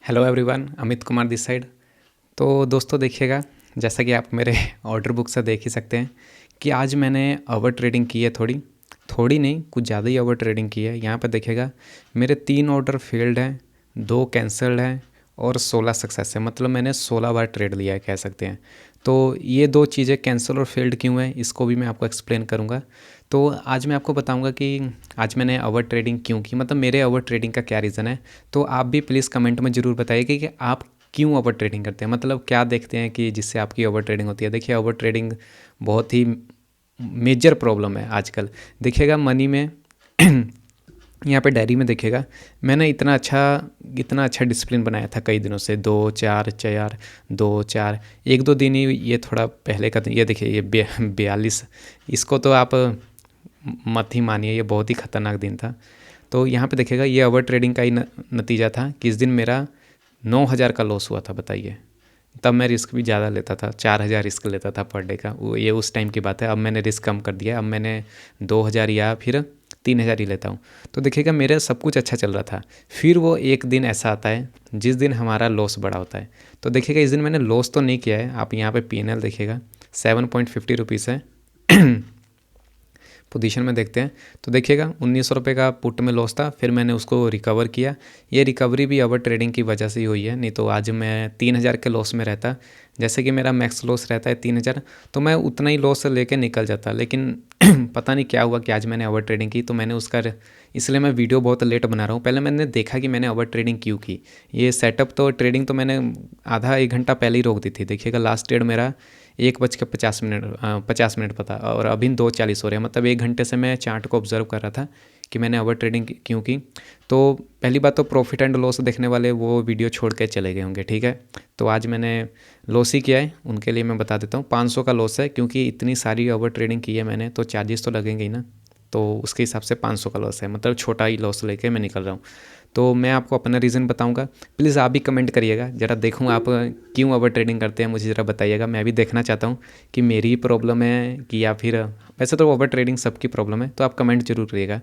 Hello everyone, Amit Kumar this side. तो दोस्तों देखिएगा, जैसा कि आप मेरे ऑर्डर बुक से देख ही सकते हैं कि आज मैंने ओवर ट्रेडिंग की है। थोड़ी थोड़ी नहीं, कुछ ज़्यादा ही ओवर ट्रेडिंग की है। यहाँ पर देखिएगा मेरे 3 ऑर्डर फेल्ड हैं, 2 कैंसल्ड हैं और 16 सक्सेस है। मतलब मैंने 16 बार ट्रेड लिया है कह सकते हैं। तो ये 2 चीज़ें कैंसिल और फेल्ड क्यों हैं, इसको भी मैं आपको एक्सप्लेन करूँगा। तो आज मैं आपको बताऊँगा कि आज मैंने ओवर ट्रेडिंग क्यों की, मतलब मेरे ओवर ट्रेडिंग का क्या रीज़न है। तो आप भी प्लीज़ कमेंट में ज़रूर बताइए कि आप क्यों ओवर ट्रेडिंग करते हैं, मतलब क्या देखते हैं कि जिससे आपकी ओवर ट्रेडिंग होती है। देखिए, ओवर ट्रेडिंग बहुत ही मेजर प्रॉब्लम है आजकल। देखिएगा मनी में यहाँ पे डायरी में देखिएगा, मैंने इतना अच्छा डिसिप्लिन बनाया था कई दिनों से, 2 4 4 2 4। 1 2 दिन ही ये थोड़ा पहले का, ये देखिए ये 42, इसको तो आप मत ही मानिए, ये बहुत ही ख़तरनाक दिन था। तो यहाँ पे देखिएगा ये ओवर ट्रेडिंग का ही नतीजा था कि इस दिन मेरा 9,000 का लॉस हुआ था, बताइए। तब मैं रिस्क भी ज़्यादा लेता था, 4,000 रिस्क लेता था पर डे का। वो ये उस टाइम की बात है। अब मैंने रिस्क कम कर दिया, अब मैंने 2,000 या फिर 3,000 ही लेता हूँ। तो देखिएगा मेरा सब कुछ अच्छा चल रहा था, फिर वो एक दिन ऐसा आता है जिस दिन हमारा लॉस बड़ा होता है। तो देखिएगा इस दिन मैंने लॉस तो नहीं किया है। आप यहाँ पे P&L देखिएगा, 7.50 रुपीज़ है। पोजीशन में देखते हैं तो देखिएगा 1,900 रुपये का पुट में लॉस था, फिर मैंने उसको रिकवर किया। ये रिकवरी भी ओवर ट्रेडिंग की वजह से ही हुई है, नहीं तो आज मैं 3,000 के लॉस में रहता। जैसे कि मेरा मैक्स लॉस रहता है 3,000, तो मैं उतना ही लॉस लेके निकल जाता। लेकिन पता नहीं क्या हुआ कि आज मैंने ओवर ट्रेडिंग की, तो मैंने उसका इसलिए मैं वीडियो बहुत लेट बना रहा हूँ। पहले मैंने देखा कि मैंने ओवर ट्रेडिंग क्यों की। ये सेटअप तो ट्रेडिंग तो मैंने आधा 1 घंटा पहले ही रोक दी थी। देखिएगा लास्ट ट्रेड मेरा 1 बज के 50 मिनट पता, और अभी 2:40 हो रहे हैं। मतलब 1 घंटे से मैं चार्ट को ऑब्जर्व कर रहा था कि मैंने ओवर ट्रेडिंग क्यों की। तो पहली बात तो प्रॉफिट एंड लॉस देखने वाले वो वीडियो छोड़ के चले गए होंगे, ठीक है। तो आज मैंने लॉस ही किया है, उनके लिए मैं बता देता हूँ। 500 का लॉस है, क्योंकि इतनी सारी ओवर ट्रेडिंग की है मैंने, तो चार्जेस तो लगेंगे ही ना। तो उसके हिसाब से 500 का लॉस है, मतलब छोटा ही लॉस लेके मैं निकल रहा हूँ। तो मैं आपको अपना रीज़न बताऊंगा, प्लीज़ आप भी कमेंट करिएगा, ज़रा देखूँ आप क्यों ओवर ट्रेडिंग करते हैं, मुझे ज़रा बताइएगा। मैं भी देखना चाहता हूँ कि मेरी ही प्रॉब्लम है कि या फिर वैसे तो ओवर ट्रेडिंग सबकी प्रॉब्लम है। तो आप कमेंट जरूर करिएगा।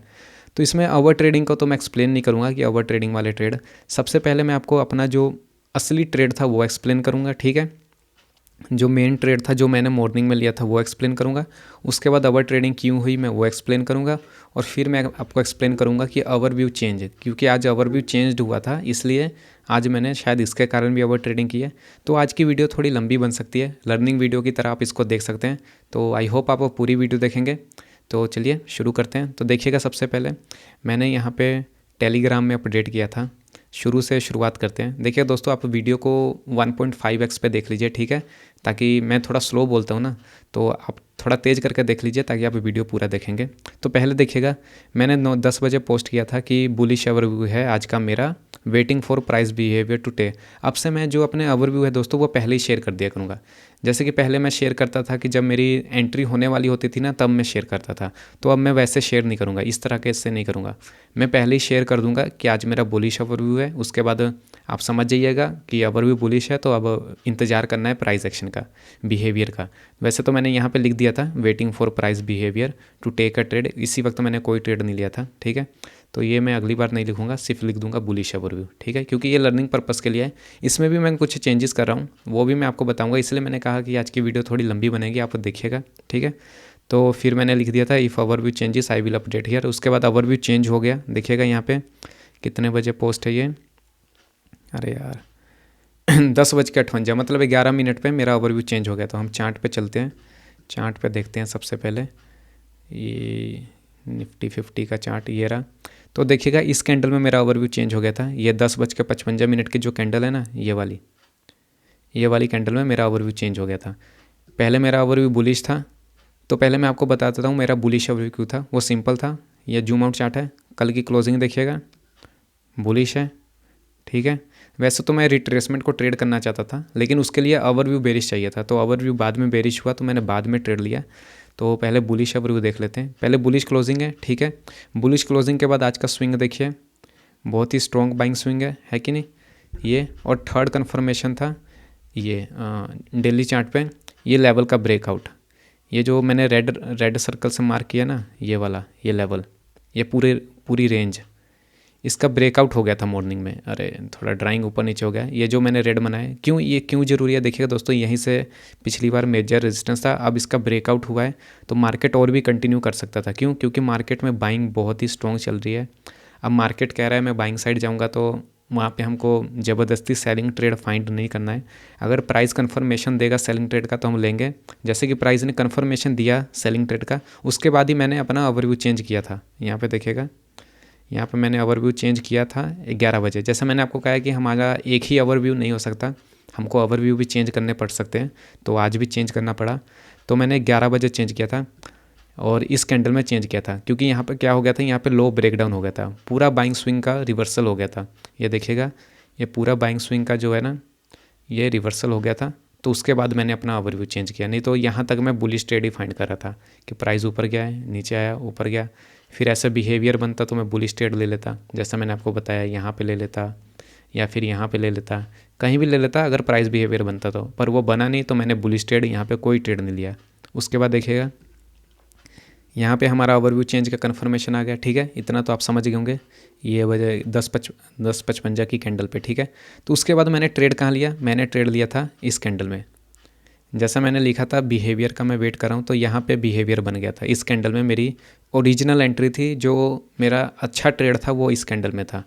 तो इसमें ओवर ट्रेडिंग को तो मैं एक्सप्लेन नहीं करूँगा कि ओवर ट्रेडिंग वाले ट्रेड। सबसे पहले मैं आपको अपना जो असली ट्रेड था वो एक्सप्लेन करूँगा, ठीक है। जो मेन ट्रेड था जो मैंने मॉर्निंग में लिया था वो एक्सप्लेन करूँगा। उसके बाद ओवर ट्रेडिंग क्यों हुई मैं वो एक्सप्लेन करूँगा। और फिर मैं आपको एक्सप्लेन करूँगा कि ओवरव्यू चेंज, क्योंकि आज ओवरव्यू चेंज हुआ था, इसलिए आज मैंने शायद इसके कारण भी ओवर ट्रेडिंग की है। तो आज की वीडियो थोड़ी लंबी बन सकती है, लर्निंग वीडियो की तरह आप इसको देख सकते हैं। तो आई होप आप पूरी वीडियो देखेंगे। तो चलिए शुरू करते हैं। तो देखिएगा, सबसे पहले मैंने यहाँ पे टेलीग्राम में अपडेट किया था। शुरू से शुरुआत करते हैं। देखिए दोस्तों, आप वीडियो को 1.5x पे देख लीजिए, ठीक है, ताकि मैं थोड़ा स्लो बोलता हूँ ना, तो आप थोड़ा तेज़ करके देख लीजिए ताकि आप वीडियो पूरा देखेंगे। तो पहले देखिएगा, मैंने 9-10 बजे पोस्ट किया था कि बुलिश ओवरव्यू है आज का मेरा, waiting for price behaviour to take. अब से मैं जो अपने ओवरव्यू है दोस्तों वो पहले ही शेयर कर दिया करूँगा। जैसे कि पहले मैं शेयर करता था कि जब मेरी एंट्री होने वाली होती थी ना, तब मैं शेयर करता था। तो अब मैं वैसे शेयर नहीं करूँगा, इस तरह के इससे नहीं करूँगा। मैं पहले ही शेयर कर दूंगा कि आज मेरा बुलिश ओवरव्यू है। उसके बाद आप समझ जाइएगा कि ओवरव्यू बुलिश है, तो अब इंतज़ार करना है प्राइस एक्शन का, बिहेवियर का। वैसे तो मैंने यहाँ पे लिख दिया था waiting for price behaviour to take a trade, इसी वक्त मैंने कोई ट्रेड नहीं लिया था, ठीक है। तो ये मैं अगली बार नहीं लिखूंगा, सिर्फ लिख दूंगा बुलिश ओवरव्यू, ठीक है, क्योंकि ये लर्निंग पर्पज़ के लिए है। इसमें भी मैं कुछ चेंजेस कर रहा हूँ, वो भी मैं आपको बताऊँगा। इसलिए मैंने कहा कि आज की वीडियो थोड़ी लंबी बनेगी, आप देखिएगा, ठीक है। तो फिर मैंने लिख दिया था if overview changes I will update here. उसके बाद ओवरव्यू चेंज हो गया। देखिएगा यहाँ पे कितने बजे पोस्ट है ये, अरे यार 10:58, मतलब 11 मिनट पे मेरा ओवरव्यू चेंज हो गया। तो हम चार्ट पे चलते हैं, चार्ट पे देखते हैं सबसे पहले। ये निफ्टी 50 का चार्ट ये रहा। तो देखिएगा इस कैंडल में मेरा ओवरव्यू चेंज हो गया था। ये 10:55 की जो कैंडल है ना, ये वाली कैंडल में मेरा ओवरव्यू चेंज हो गया था। पहले मेरा ओवरव्यू बुलिश था। तो पहले मैं आपको बता देता हूँ मेरा बुलिश ओवरव्यू क्यों था। वो सिंपल था, ये जूम आउट चार्ट है, कल की क्लोजिंग देखिएगा, बुलिश है, ठीक है। वैसे तो मैं रिट्रेसमेंट को ट्रेड करना चाहता था, लेकिन उसके लिए ओवरव्यू बेरिश चाहिए था। तो ओवरव्यू बाद में बेरिश हुआ, तो मैंने बाद में ट्रेड लिया। तो पहले बुलिश ओवरव्यू देख लेते हैं। पहले बुलिश क्लोजिंग है, ठीक है। बुलिश क्लोजिंग के बाद आज का स्विंग देखिए, बहुत ही स्ट्रॉन्ग बाइंग स्विंग है कि नहीं ये। और थर्ड कन्फर्मेशन था ये डेली चार्ट पे, ये लेवल का ब्रेकआउट। ये जो मैंने रेड सर्कल से मार्क किया ना, ये वाला, ये लेवल, ये पूरी रेंज, इसका ब्रेकआउट हो गया था मॉर्निंग में। अरे थोड़ा ड्राइंग ऊपर नीचे हो गया। ये जो मैंने रेड बनाया, क्यों ये क्यों ज़रूरी है देखिएगा दोस्तों, यहीं से पिछली बार मेजर रेजिस्टेंस था, अब इसका ब्रेकआउट हुआ है तो मार्केट और भी कंटिन्यू कर सकता था। क्यों? क्योंकि मार्केट में बाइंग बहुत ही स्ट्रॉन्ग चल रही है। अब मार्केट कह रहा है मैं बाइंग साइड जाऊँगा, तो वहाँ पे हमको ज़बरदस्ती सेलिंग ट्रेड फाइंड नहीं करना है। अगर प्राइस कंफर्मेशन देगा सेलिंग ट्रेड का तो हम लेंगे। जैसे कि प्राइस ने कंफर्मेशन दिया सेलिंग ट्रेड का, उसके बाद ही मैंने अपना ओवरव्यू चेंज किया था। यहाँ पे देखिएगा, यहाँ पे मैंने ओवरव्यू चेंज किया था 11 बजे। जैसे मैंने आपको कहा है कि हमारा एक ही ओवरव्यू नहीं हो सकता, हमको ओवरव्यू भी चेंज करने पड़ सकते हैं, तो आज भी चेंज करना पड़ा। तो मैंने 11 बजे चेंज किया था और इस कैंडल में चेंज किया था, क्योंकि यहाँ पर क्या हो गया था, यहाँ पे लो ब्रेकडाउन हो गया था, पूरा बाइंग स्विंग का रिवर्सल हो गया था। ये देखिएगा, ये पूरा बाइंग स्विंग का जो है ना, ये रिवर्सल हो गया था। तो उसके बाद मैंने अपना ओवरव्यू चेंज किया, नहीं तो यहाँ तक मैं बुलिश ट्रेड ही फाइंड कर रहा था कि प्राइस ऊपर गया है, नीचे आया, ऊपर गया, फिर ऐसा बिहेवियर बनता तो मैं बुलिश ट्रेड ले लेता। जैसा मैंने आपको बताया, यहाँ पे ले लेता या फिर यहाँ पे ले लेता, कहीं भी ले लेता अगर प्राइस बिहेवियर बनता तो, पर वो बना नहीं तो मैंने बुलिश ट्रेड यहाँ पे कोई ट्रेड नहीं लिया। उसके बाद देखिएगा, यहाँ पे हमारा ओवरव्यू चेंज का कन्फर्मेशन आ गया। ठीक है, इतना तो आप समझ गए होंगे। ये वजह 10:55 की कैंडल पे। ठीक है, तो उसके बाद मैंने ट्रेड कहाँ लिया, मैंने ट्रेड लिया था इस कैंडल में। जैसा मैंने लिखा था बिहेवियर का मैं वेट कर रहा हूँ, तो यहाँ पे बिहेवियर बन गया था। इस कैंडल में मेरी ओरिजिनल एंट्री थी, जो मेरा अच्छा ट्रेड था वो इस कैंडल में था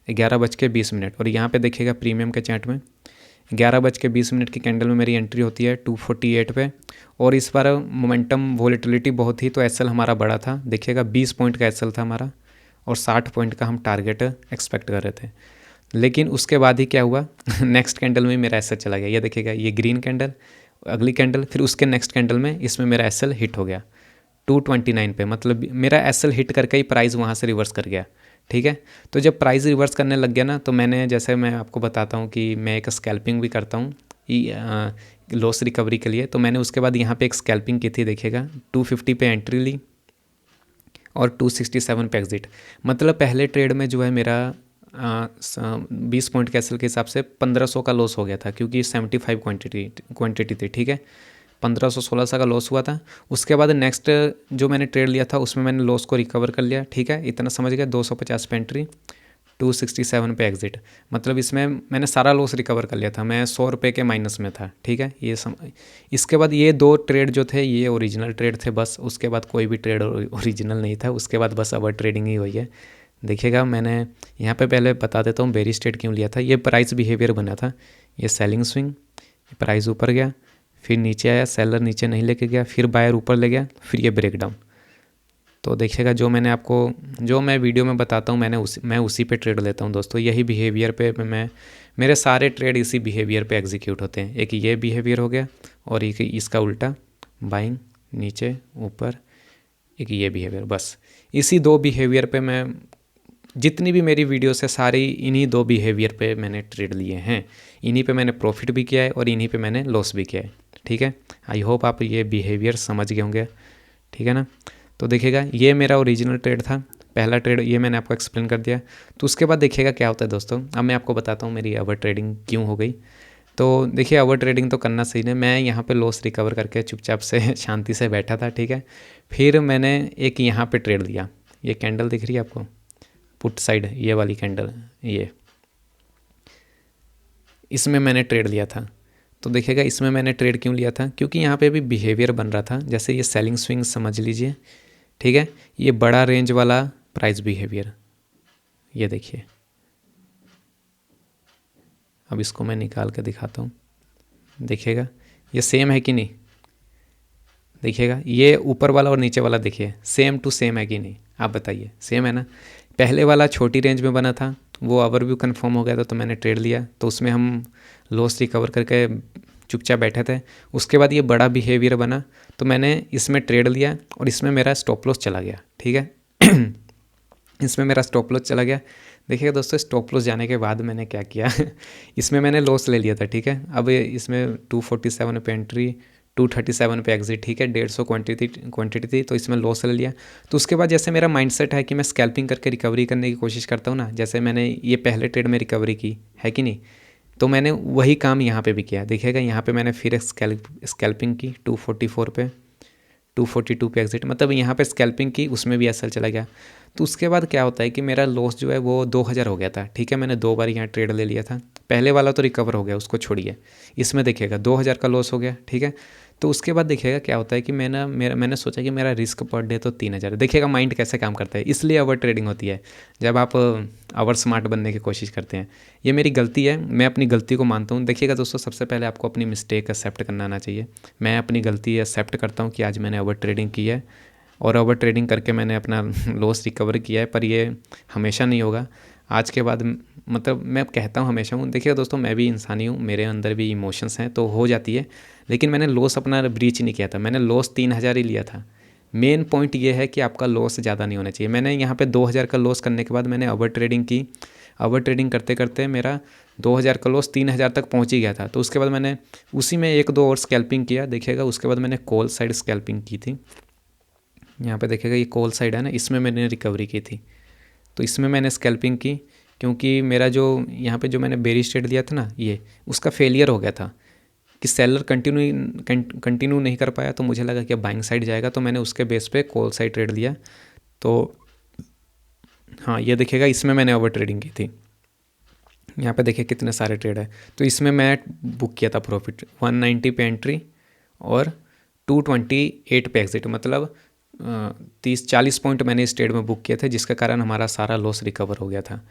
11:20। और यहाँ पे देखिएगा प्रीमियम के चार्ट में 11:20 की कैंडल में मेरी एंट्री होती है 248 पे। और इस बार मोमेंटम वॉलेटिलिटी बहुत थी, तो एसएल हमारा बड़ा था। देखिएगा 20 पॉइंट का एसएल था हमारा और 60 पॉइंट का हम टारगेट एक्सपेक्ट कर रहे थे। लेकिन उसके बाद ही क्या हुआ नेक्स्ट कैंडल में मेरा एसएल चला गया। ये देखिएगा, ये ग्रीन कैंडल, अगली कैंडल, फिर उसके नेक्स्ट कैंडल में इसमें मेरा एसएल हिट हो गया 229 पे। मतलब मेरा एसएल हिट करके ही प्राइस वहाँ से रिवर्स कर गया। ठीक है, तो जब प्राइस रिवर्स करने लग गया ना, तो मैंने, जैसे मैं आपको बताता हूँ कि मैं एक स्कैल्पिंग भी करता हूँ लॉस रिकवरी के लिए, तो मैंने उसके बाद यहाँ पे एक स्कैल्पिंग की थी। देखिएगा 250 पे एंट्री ली और 267 पे एग्जिट। मतलब पहले ट्रेड में जो है मेरा 20 पॉइंट के एसएल के हिसाब से 1500 का लॉस हो गया था, क्योंकि 75 क्वांटिटी थी। ठीक है, 1516 का लॉस हुआ था। उसके बाद नेक्स्ट जो मैंने ट्रेड लिया था उसमें मैंने लॉस को रिकवर कर लिया। ठीक है, इतना समझ गया। 250 पे एंट्री, 267 पे एग्जिट। मतलब इसमें मैंने सारा लॉस रिकवर कर लिया था, मैं 100 रुपये के माइनस में था। ठीक है, इसके बाद ये 2 ट्रेड जो थे ये ओरिजिनल ट्रेड थे बस। उसके बाद कोई भी ट्रेड ओरिजिनल नहीं था। उसके बाद बस ओवर ट्रेडिंग ही हुई है। देखिएगा, मैंने यहाँ पे पहले बता देता हूँ बेरिश ट्रेड क्यों लिया था। ये प्राइस बिहेवियर बना था, ये सेलिंग स्विंग, प्राइस ऊपर गया, फिर नीचे आया, सेलर नीचे नहीं लेके गया, फिर बायर ऊपर ले गया, फिर ये ब्रेकडाउन। तो देखिएगा, जो मैंने आपको, जो मैं वीडियो में बताता हूँ मैं उसी पे ट्रेड लेता हूँ दोस्तों। यही बिहेवियर पे मेरे सारे ट्रेड इसी बिहेवियर पे एग्जीक्यूट होते हैं। एक ये बिहेवियर हो गया और एक इसका उल्टा, बाइंग नीचे ऊपर, एक ये बिहेवियर। बस इसी 2 बिहेवियर पे मैं, जितनी भी मेरी वीडियोस है सारी इन्हीं 2 बिहेवियर पे मैंने ट्रेड लिए हैं। इन्हीं पे मैंने प्रॉफिट भी किया है और इन्हीं पे मैंने लॉस भी किया है। ठीक है, आई होप आप ये बिहेवियर समझ गए होंगे। ठीक है ना, तो देखिएगा ये मेरा ओरिजिनल ट्रेड था, पहला ट्रेड, ये मैंने आपको एक्सप्लेन कर दिया। तो उसके बाद देखिएगा क्या होता है दोस्तों। अब मैं आपको बताता हूँ मेरी ओवर ट्रेडिंग क्यों हो गई। तो देखिए, ओवर ट्रेडिंग तो करना सही नहीं। मैं यहाँ पे लॉस रिकवर करके चुपचाप से शांति से बैठा था। ठीक है, फिर मैंने एक यहाँ पे ट्रेड लिया। ये कैंडल दिख रही है आपको, पुट साइड, ये वाली कैंडल, ये इसमें मैंने ट्रेड लिया था। तो देखिएगा, इसमें मैंने ट्रेड क्यों लिया था, क्योंकि यहाँ पे भी बिहेवियर बन रहा था। जैसे ये सेलिंग स्विंग समझ लीजिए। ठीक है, ये बड़ा रेंज वाला प्राइस बिहेवियर, ये देखिए। अब इसको मैं निकाल के दिखाता हूँ। देखिएगा, ये सेम है कि नहीं। देखिएगा, ये ऊपर वाला और नीचे वाला देखिए सेम टू सेम है कि नहीं, आप बताइए। सेम है ना। पहले वाला छोटी रेंज में बना था, वो ओवरव्यू कंफर्म हो गया था तो मैंने ट्रेड लिया, तो उसमें हम लॉस रिकवर करके चुपचाप बैठे थे। उसके बाद ये बड़ा बिहेवियर बना तो मैंने इसमें ट्रेड लिया और इसमें मेरा स्टॉप लॉस चला गया। ठीक है इसमें मेरा स्टॉप लॉस चला गया। देखिएगा दोस्तों, स्टॉप लॉस जाने के बाद मैंने क्या किया इसमें मैंने लॉस ले लिया था। ठीक है, अब इसमें 247 पे एंट्री, 237 पे एग्जिट। ठीक है, 150 क्वांटिटी थी तो इसमें लॉस ले लिया। तो उसके बाद जैसे मेरा माइंडसेट है कि मैं स्कैल्पिंग करके रिकवरी करने की कोशिश करता हूँ ना, जैसे मैंने ये पहले ट्रेड में रिकवरी की है कि नहीं, तो मैंने वही काम यहाँ पे भी किया। देखिएगा, यहाँ पे मैंने फिर स्कैल्पिंग की 244 पे, 242 पे एग्जिट, मतलब यहाँ पे स्कैल्पिंग की, उसमें भी एसएल चला गया। तो उसके बाद क्या होता है कि मेरा लॉस जो है वो 2000 हो गया था। ठीक है, मैंने 2 बार यहाँ ट्रेड ले लिया था। पहले वाला तो रिकवर हो गया, उसको छोड़िए। इसमें देखिएगा 2000 का लॉस हो गया। ठीक है, तो उसके बाद देखिएगा क्या होता है कि मैंने सोचा कि मेरा रिस्क पर डे तो 3000 है। देखिएगा माइंड कैसे काम करता है, इसलिए ओवर ट्रेडिंग होती है जब आप ओवर स्मार्ट बनने की कोशिश करते हैं। ये मेरी गलती है, मैं अपनी गलती को मानता हूँ। देखिएगा दोस्तों, सबसे पहले आपको अपनी मिस्टेक एक्सेप्ट करना आना चाहिए। मैं अपनी गलती एक्सेप्ट करता हूँ कि आज मैंने ओवर ट्रेडिंग की है और ओवर ट्रेडिंग करके मैंने अपना लॉस रिकवर किया है, पर ये हमेशा नहीं होगा। आज के बाद मतलब मैं कहता हूँ हमेशा हूँ। देखिए दोस्तों, मैं भी इंसानी हूँ, मेरे अंदर भी इमोशंस हैं, तो हो जाती है। लेकिन मैंने लॉस अपना ब्रीच नहीं किया था, मैंने लॉस 3000 ही लिया था। मेन पॉइंट ये है कि आपका लॉस ज़्यादा नहीं होना चाहिए। मैंने यहाँ पे 2000 का लॉस करने के बाद मैंने ओवर ट्रेडिंग की। ओवर ट्रेडिंग करते करते मेरा 2000 का लॉस 3000 तक पहुँच ही गया था। तो उसके बाद मैंने उसी में 1-2 और स्कैल्पिंग किया। देखिएगा उसके बाद मैंने कॉल साइड स्कैल्पिंग की थी। यहाँ पे देखिएगा ये कॉल साइड है ना, इसमें मैंने रिकवरी की थी। तो इसमें मैंने स्कैल्पिंग की क्योंकि मेरा जो यहाँ पे जो मैंने बेरिश ट्रेड लिया था ना, ये उसका फेलियर हो गया था कि सेलर कंटिन्यू नहीं कर पाया। तो मुझे लगा कि अब बाइंग साइड जाएगा, तो मैंने उसके बेस पे कॉल साइड ट्रेड लिया। तो हाँ, ये देखिएगा इसमें मैंने ओवर ट्रेडिंग की थी। यहाँ पे देखिए कितने सारे ट्रेड है। तो इसमें मैं बुक किया था प्रॉफिट 190 पे एंट्री और 228 पे एग्जिट, मतलब 30-40 पॉइंट मैंने इस ट्रेड में बुक किए थे, जिसके कारण हमारा सारा लॉस रिकवर हो गया था।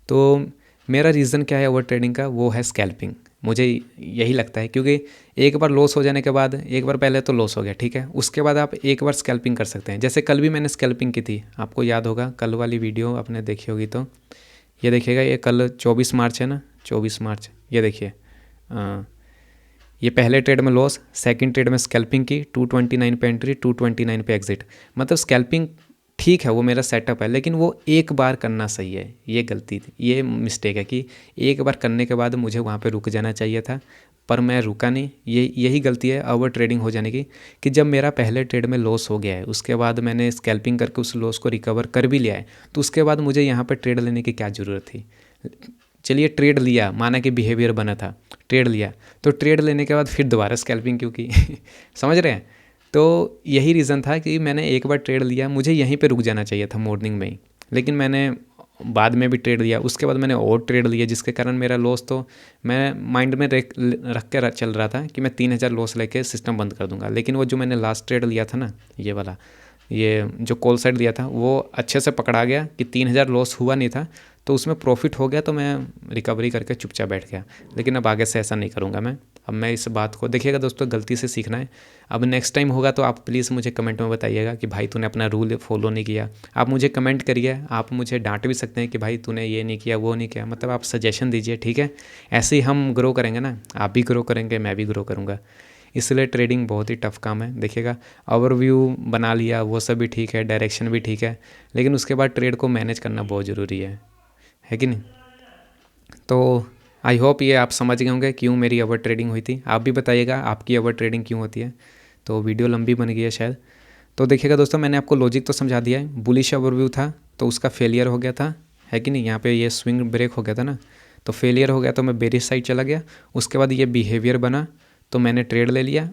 तो मेरा रीज़न क्या है ओवर ट्रेडिंग का, वो है स्कैल्पिंग। मुझे यही लगता है क्योंकि एक बार लॉस हो जाने के बाद, एक बार पहले तो लॉस हो गया, ठीक है, उसके बाद आप एक बार स्कैल्पिंग कर सकते हैं। जैसे कल भी मैंने स्कैल्पिंग की थी, आपको याद होगा, कल वाली वीडियो आपने देखी होगी। तो ये देखिएगा, ये कल 24 मार्च है ना, 24 मार्च, ये देखिए ये पहले ट्रेड में लॉस, सेकंड ट्रेड में स्कैल्पिंग की, 229 पे एंट्री, 229 पे एग्जिट। मतलब स्कैल्पिंग ठीक है, वो मेरा सेटअप है, लेकिन वो एक बार करना सही है। ये गलती थी, ये मिस्टेक है कि एक बार करने के बाद मुझे वहाँ पे रुक जाना चाहिए था, पर मैं रुका नहीं। यही गलती है ओवर ट्रेडिंग हो जाने की, कि जब मेरा पहले ट्रेड में लॉस हो गया है, उसके बाद मैंने स्कैल्पिंग करके उस लॉस को रिकवर कर भी लिया है, तो उसके बाद मुझे यहाँ पर ट्रेड लेने की क्या ज़रूरत थी। चलिए ट्रेड लिया, माना कि बिहेवियर बना था, ट्रेड लिया, तो ट्रेड लेने के बाद फिर दोबारा स्कैल्पिंग क्यों की समझ रहे हैं। तो यही रीज़न था कि मैंने एक बार ट्रेड लिया, मुझे यहीं पे रुक जाना चाहिए था मॉर्निंग में ही, लेकिन मैंने बाद में भी ट्रेड लिया। उसके बाद मैंने और ट्रेड लिया, जिसके कारण मेरा लॉस, तो मैं माइंड में रख के चल रहा था कि मैं 3000 लॉस लेके सिस्टम बंद कर दूंगा। लेकिन वो जो मैंने लास्ट ट्रेड लिया था ना, ये वाला, ये जो कॉल साइड लिया था, वो अच्छे से पकड़ा गया कि 3000 लॉस हुआ नहीं था, तो उसमें प्रॉफिट हो गया, तो मैं रिकवरी करके चुपचाप बैठ गया। लेकिन अब आगे से ऐसा नहीं करूँगा मैं। अब मैं इस बात को, देखिएगा दोस्तों, गलती से सीखना है। अब नेक्स्ट टाइम होगा तो आप प्लीज़ मुझे कमेंट में बताइएगा कि भाई तूने अपना रूल फॉलो नहीं किया। आप मुझे कमेंट करिए, आप मुझे डांट भी सकते हैं कि भाई तूने ये नहीं किया, वो नहीं किया, मतलब आप सजेशन दीजिए, ठीक है। ऐसे ही हम ग्रो करेंगे ना, आप भी ग्रो करेंगे, मैं भी ग्रो करूँगा। इसलिए ट्रेडिंग बहुत ही टफ काम है। देखिएगा ओवरव्यू बना लिया, वो सब भी ठीक है, डायरेक्शन भी ठीक है, लेकिन उसके बाद ट्रेड को मैनेज करना बहुत ज़रूरी है कि नहीं। तो आई होप ये आप समझ गए होंगे क्यों मेरी ओवर ट्रेडिंग हुई थी। आप भी बताइएगा आपकी ओवर ट्रेडिंग क्यों होती है। तो वीडियो लंबी बन गई है शायद। तो देखिएगा दोस्तों, मैंने आपको लॉजिक तो समझा दिया है। बुलिश ओवरव्यू था तो उसका फेलियर हो गया था, है कि नहीं। यहाँ पे ये स्विंग ब्रेक हो गया था ना, तो फेलियर हो गया, तो मैं बेरिश साइड चला गया। उसके बाद ये बिहेवियर बना, तो मैंने ट्रेड ले लिया,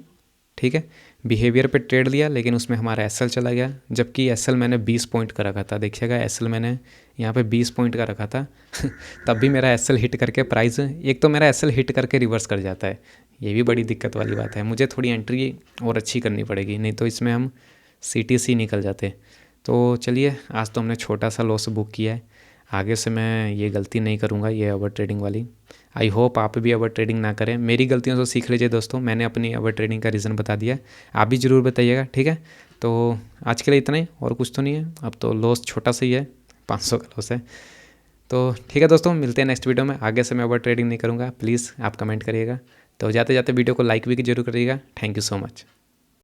ठीक है। बिहेवियर पे ट्रेड लिया, लेकिन उसमें हमारा एसएल चला गया, जबकि एसएल मैंने 20 पॉइंट का रखा था। देखिएगा एसएल मैंने यहाँ पे 20 पॉइंट का रखा था तब भी मेरा एसएल हिट करके प्राइस, एक तो मेरा एसएल हिट करके रिवर्स कर जाता है, ये भी बड़ी दिक्कत वाली बात है। मुझे थोड़ी एंट्री और अच्छी करनी पड़ेगी, नहीं तो इसमें हम CTC निकल जाते। तो चलिए, आज तो हमने छोटा सा लॉस बुक किया है, आगे से मैं ये गलती नहीं करूँगा, ये ओवर ट्रेडिंग वाली। आई होप आप भी ओवर ट्रेडिंग ना करें। मेरी गलतियों से सीख लीजिए दोस्तों, मैंने अपनी ओवर ट्रेडिंग का रीज़न बता दिया, आप भी ज़रूर बताइएगा, ठीक है। तो आज के लिए इतना ही, और कुछ तो नहीं है। अब तो लॉस छोटा सा ही है, 500 का लॉस है। तो ठीक है दोस्तों, मिलते हैं नेक्स्ट वीडियो में। आगे से मैं ओवर ट्रेडिंग नहीं करूँगा, प्लीज़ आप कमेंट करिएगा। तो जाते जाते वीडियो को लाइक भी जरूर करिएगा। Thank you so much.